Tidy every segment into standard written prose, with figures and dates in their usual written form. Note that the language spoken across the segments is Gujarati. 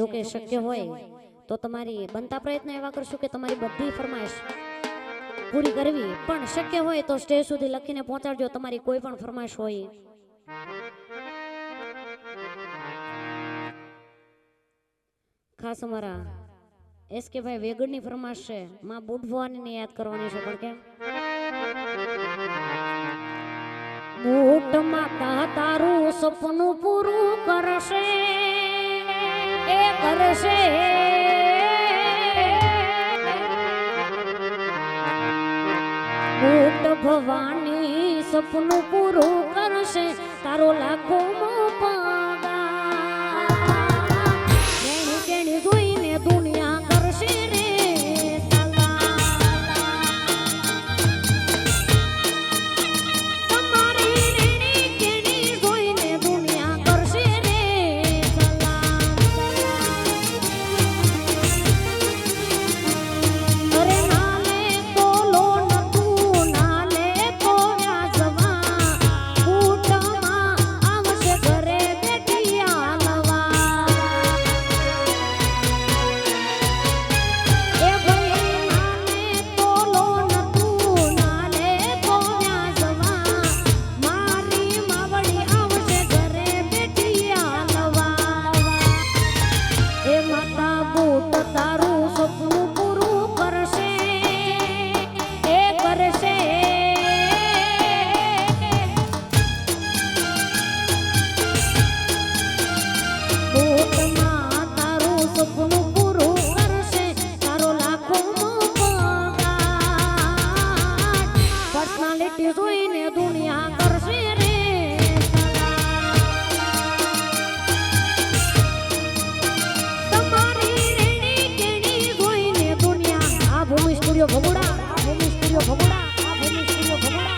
જો કે શક્ય હોય તો તમારી બનતા પ્રયત્ન એવા કરશું કે તમારી બધી ફરમાઈશ પૂરી કરવી, પણ શક્ય હોય તો સ્ટેજ સુધી લખીને પહોંચાડજો તમારી કોઈ પણ ફરમાઈશ હોય. ખાસ અમારા એસકે ભાઈ વેગડની ફરમાઈશ છે, માં બુટભવાનીને યાદ કરવાની છે. પણ કેમ બુટ માતા તારું સપનું પૂરું કરશે એ કરશે, બુટ ભવાની સપનું પૂરું કરશે તારો લાખો તેણી જોઈને દુનિયા કરશે રે. જોઈને દુનિયા કરશે રે. તમારી રેણી કેણી જોઈને દુનિયા. આ ભૂમિ સ્ટુડિયો ભગોડા, આ ભૂમિ સ્ટુડિયો ભગોડા, આ ભૂમિ સ્ટુડિયો ભગોડા.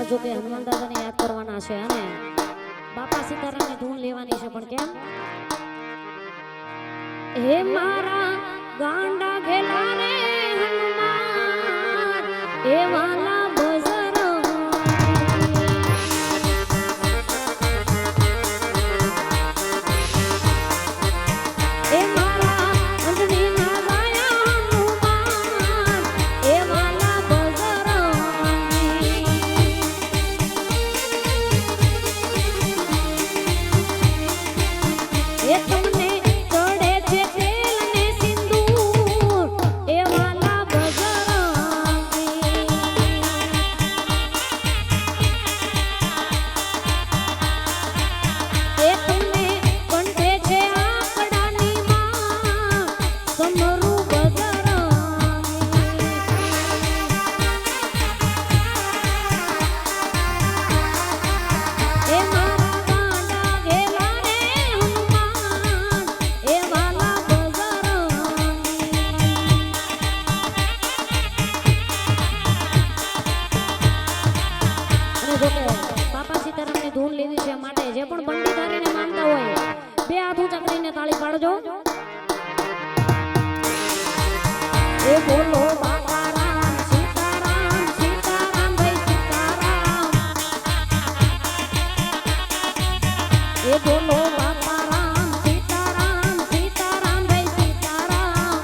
જો કે હનુમાન દાદાને યાદ કરવાના છે અને બાપા સીતારામની ધૂન લેવાની છે. પણ કેમ હે મારા ગાંડા ઘેલા રે હનુમાન એ વાલા બાપા સીતારામની ધૂન લેવી છે માટે જે પણ પંડિતારીને માનતા હોય બે હાથ ઊંચા કરીને તાળી પાડજો. એ બોલો બાપા રામ સીતારામ સીતારામ ભાઈ સીતારામ. એ બોલો બાપા રામ સીતારામ સીતારામ ભાઈ સીતારામ.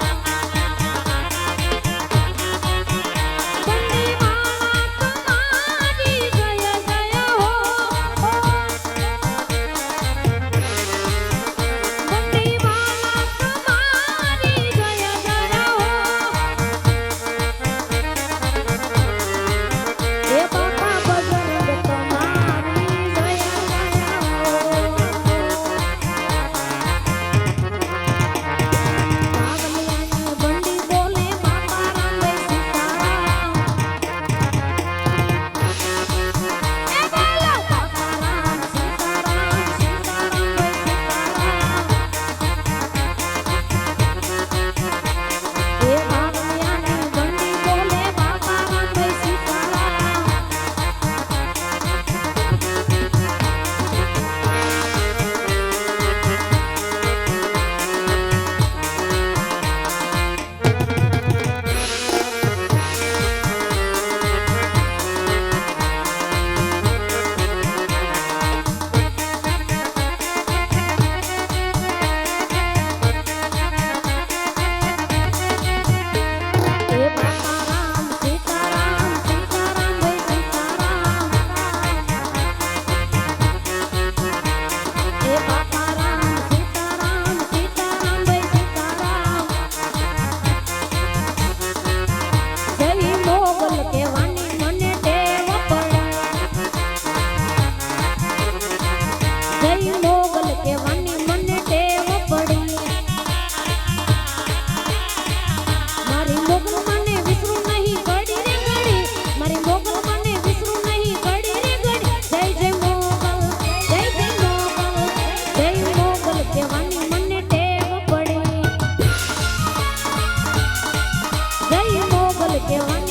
કહેવાની